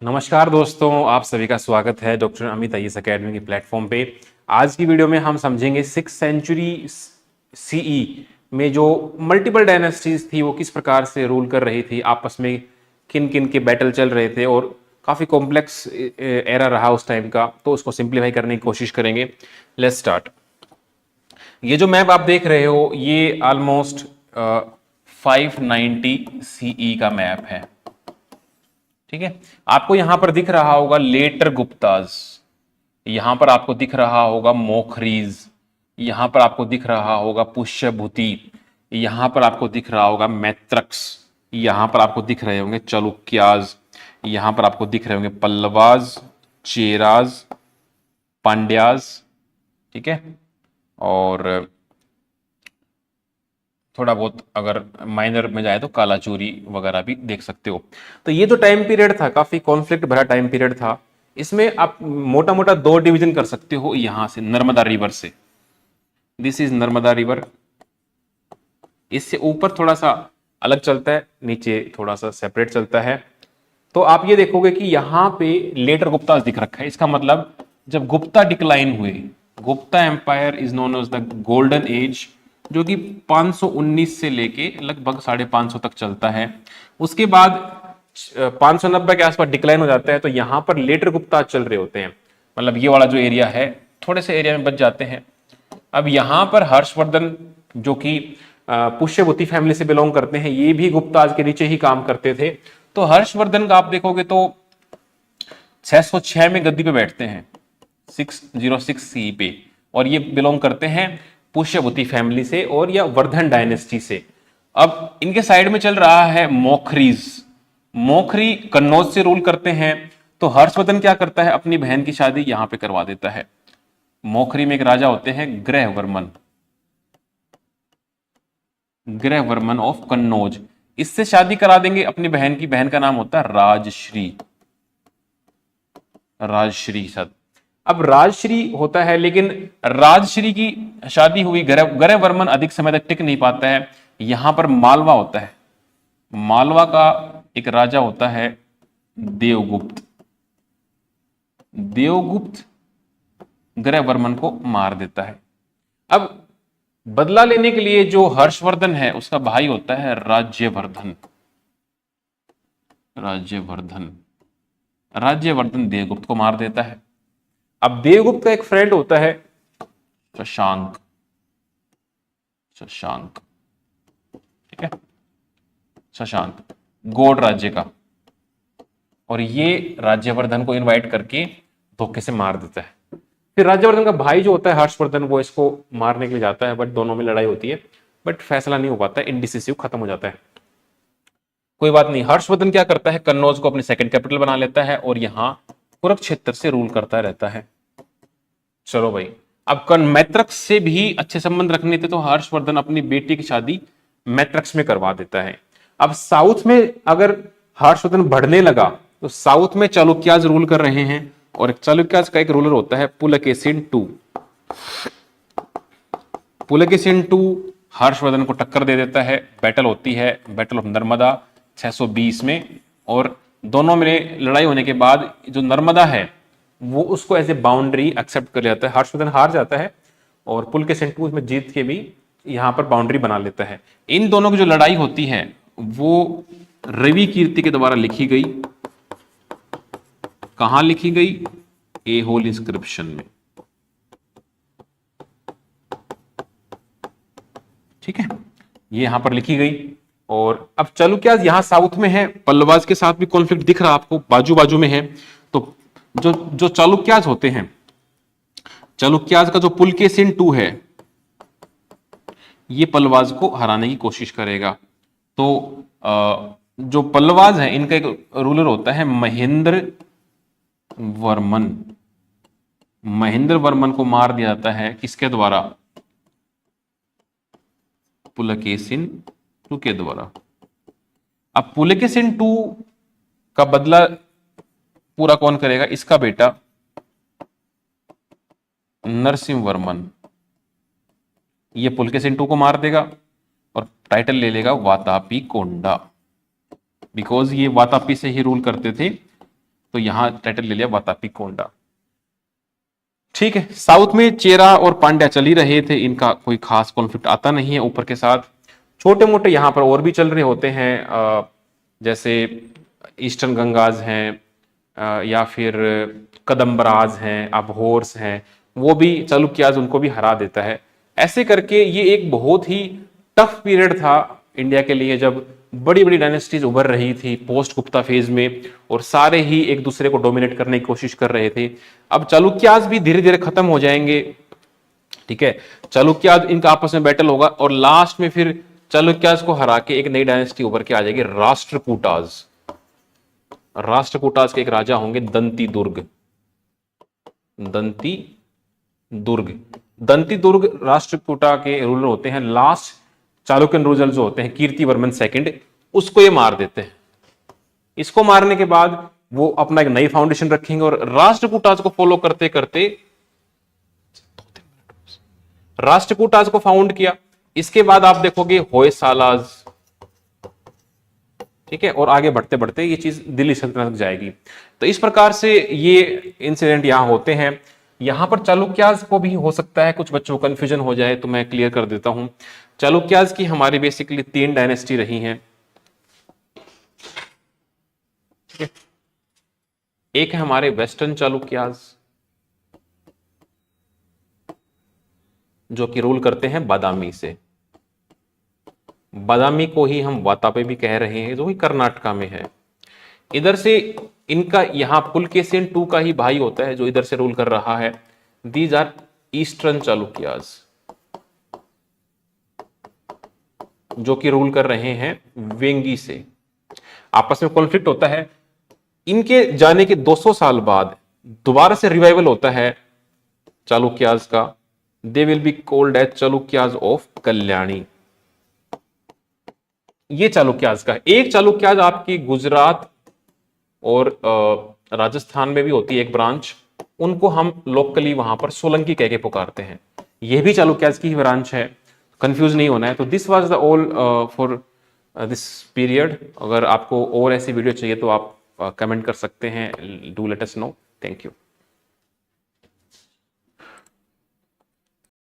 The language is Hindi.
नमस्कार दोस्तों, आप सभी का स्वागत है डॉक्टर अमित आईएएस एकेडमी के प्लेटफॉर्म पे। आज की वीडियो में हम समझेंगे 6th सेंचुरी सीई में जो मल्टीपल डायनेस्टीज थी वो किस प्रकार से रूल कर रही थी, आपस में किन किन के बैटल चल रहे थे और काफ़ी कॉम्प्लेक्स एरा रहा उस टाइम का, तो उसको सिंप्लीफाई करने की कोशिश करेंगे। Let's start. ये जो मैप आप देख रहे हो ये ऑलमोस्ट 590 सीई का मैप है। ठीक है, आपको यहां पर दिख रहा होगा लेटर गुप्ताज, यहां पर आपको दिख रहा होगा मोखरीज, यहां पर आपको दिख रहा होगा पुष्यभूति, यहां पर आपको दिख रहा होगा मैत्रक्स, यहां पर आपको दिख रहे होंगे चालुक्याज, यहां पर आपको दिख रहे होंगे पल्लवाज, चेराज, पांड्याज। ठीक है, और थोड़ा बहुत अगर माइनर में जाए तो कालाचूरी वगैरह भी देख सकते हो। तो ये जो टाइम पीरियड था काफी कॉन्फ्लिक्ट भरा टाइम पीरियड था। इसमें आप मोटा मोटा दो डिवीजन कर सकते हो। यहां से नर्मदा रिवर से, दिस इज नर्मदा रिवर, इससे ऊपर थोड़ा सा अलग चलता है, नीचे थोड़ा सा सेपरेट चलता है। तो आप ये देखोगे कि यहां पे लेटर गुप्ताज दिख रखा है। इसका मतलब जब गुप्ता डिक्लाइन हुए, Gupta empire is known as the golden age, जो कि 519 से लेके लगभग 550 तक चलता है। उसके बाद 590 के आसपास डिक्लाइन हो जाता है। तो यहां पर लेटर गुप्ता चल रहे होते हैं, मतलब ये वाला जो एरिया है थोड़े से एरिया में बच जाते हैं। अब यहां पर हर्षवर्धन जो कि पुष्यभूति फैमिली से बिलोंग करते हैं, ये भी गुप्ताज के नीचे ही काम करते थे। तो हर्षवर्धन का आप देखोगे तो 606 में गद्दी पे बैठते हैं, 606 सी पे, और ये बिलोंग करते हैं पुष्यभूति फैमिली से और या वर्धन डायनेस्टी से। अब इनके साइड में चल रहा है मोखरीज, मोखरी कन्नौज से रूल करते हैं। तो हर्षवर्धन क्या करता है, अपनी बहन की शादी यहां पे करवा देता है। मोखरी में एक राजा होते हैं ग्रहवर्मन, ग्रहवर्मन ऑफ कन्नौज, इससे शादी करा देंगे अपनी बहन की। बहन का नाम होता है राजश्री, राजश्री सद। अब राजश्री होता है, लेकिन राजश्री की शादी हुई, ग्रहवर्मन अधिक समय तक टिक नहीं पाता है। यहां पर मालवा होता है, मालवा का एक राजा होता है देवगुप्त, देवगुप्त ग्रहवर्मन को मार देता है। अब बदला लेने के लिए जो हर्षवर्धन है उसका भाई होता है राज्यवर्धन, राज्यवर्धन, राज्यवर्धन देवगुप्त को मार देता है। अब देवगुप्त का एक फ्रेंड होता है शशांक, शशांक, ठीक है, शशांक गौड़ राज्य का, और ये राज्यवर्धन को इनवाइट करके धोखे से मार देता है। फिर राज्यवर्धन का भाई जो होता है हर्षवर्धन, वो इसको मारने के लिए जाता है, बट दोनों में लड़ाई होती है, बट फैसला नहीं हो पाता है, इनडिसिसिव खत्म हो जाता है। कोई बात नहीं, हर्षवर्धन क्या करता है, कन्नौज को अपनी सेकंड कैपिटल बना लेता है और यहां कुरुक्षेत्र से रूल करता रहता है। चलो भाई, अब मैत्रक्स से भी अच्छे संबंध रखने थे, तो हर्षवर्धन अपनी बेटी की शादी मैत्रक्स में करवा देता है। अब साउथ में अगर हर्षवर्धन बढ़ने लगा तो साउथ में चालुक्याज रूल कर रहे हैं, और चालुक्याज का एक रूलर होता है पुलकेशिन टू। पुलकेशिन टू हर्षवर्धन को टक्कर दे देता है, बैटल होती है, बैटल ऑफ नर्मदा 620 में, और दोनों में लड़ाई होने के बाद जो नर्मदा है वो उसको एज ए बाउंड्री एक्सेप्ट कर लेता है। हर्षवर्धन हार जाता है और पुलकेशिन टू में जीत के भी यहां पर बाउंड्री बना लेता है। इन दोनों की जो लड़ाई होती है वो रवि कीर्ति के द्वारा लिखी गई। कहां लिखी गई, ए होल इंस्क्रिप्शन में। ठीक है, ये यहां पर लिखी गई। और अब चालुक्याज यहां साउथ में है, पल्लवाज के साथ भी कॉन्फ्लिक्ट दिख रहा आपको, बाजू बाजू में है। तो जो जो चालुक्याज होते हैं, चालुक्याज का जो पुलकेशिन टू है ये पल्लवाज को हराने की कोशिश करेगा। तो जो पल्लवाज है इनका एक रूलर होता है महेंद्र वर्मन, महेंद्र वर्मन को मार दिया जाता है किसके द्वारा, पुलकेशिन टू के द्वारा। अब पुलकेशिन टू का बदला पूरा कौन करेगा, इसका बेटा नरसिंह वर्मन, ये पुलकेशिन टू को मार देगा और टाइटल ले लेगा वातापी कोंडा, बिकॉज ये वातापी से ही रूल करते थे तो यहां टाइटल ले लिया वातापी कोंडा। ठीक है, साउथ में चेरा और पांड्या चल ही रहे थे, इनका कोई खास कॉन्फ्लिक्ट आता नहीं है ऊपर के साथ। छोटे मोटे यहाँ पर और भी चल रहे होते हैं, जैसे ईस्टर्न गंगाज हैं, या फिर कदम्बराज हैं, अबहोर्स हैं, वो भी चालुक्याज उनको भी हरा देता है। ऐसे करके ये एक बहुत ही टफ पीरियड था इंडिया के लिए, जब बड़ी बड़ी डायनेस्टीज उभर रही थी पोस्ट गुप्ता फेज में, और सारे ही एक दूसरे को डोमिनेट करने की कोशिश कर रहे थे। अब चालुक्याज भी धीरे धीरे खत्म हो जाएंगे, ठीक है, चालुक्याज इनका आपस में बैटल होगा, और लास्ट में फिर चालुक्याज को हरा के एक नई डायनेस्टी उभर के आ जाएगी, राष्ट्रकूटाज। राष्ट्रकूटाज के एक राजा होंगे दंती दुर्ग। दंती दुर्ग, दंती दुर्ग राष्ट्रकूटा के रूलर होते हैं। लास्ट चालुक्यन रूलर जो होते हैं कीर्तिवर्मन सेकंड, उसको ये मार देते हैं। इसको मारने के बाद वो अपना एक नई फाउंडेशन रखेंगे, और राष्ट्रकूटाज को फॉलो करते करते राष्ट्रकूटाज को फाउंड किया। इसके बाद आप देखोगे होयसालाज, ठीक है, और आगे बढ़ते बढ़ते ये चीज दिल्ली सल्तनत तक जाएगी। तो इस प्रकार से ये इंसिडेंट यहां होते हैं। यहां पर चालुक्याज को भी हो सकता है कुछ बच्चों को कंफ्यूजन हो जाए, तो मैं क्लियर कर देता हूं। चालुक्याज की हमारी बेसिकली 3 डायनेस्टी रही हैं। एक है हमारे वेस्टर्न चालुक्याज, जो कि रूल करते हैं बादामी से। बादामी को ही हम वातापी भी कह रहे हैं, जो कि कर्नाटका में है। इधर से इनका यहां पुलकेशिन II का ही भाई होता है जो इधर से रूल कर रहा है। दीज आर ईस्टर्न चालुक्याज, जो कि रूल कर रहे हैं वेंगी से। आपस में कॉन्फ्लिक्ट होता है। इनके जाने के 200 साल बाद दोबारा से रिवाइवल होता है चालुक्याज का। They will be called as Chalukyas of Kalyani. ये चालुक्याज का एक चालुक्याज आपकी गुजरात और राजस्थान में भी होती है एक ब्रांच, उनको हम लोकली वहां पर सोलंकी कह के पुकारते हैं। ये भी चालुक्याज की ही ब्रांच है, कंफ्यूज नहीं होना है। तो this was the all for this period. अगर आपको और ऐसी वीडियो चाहिए तो आप कमेंट कर सकते हैं। Do let us know. Thank you.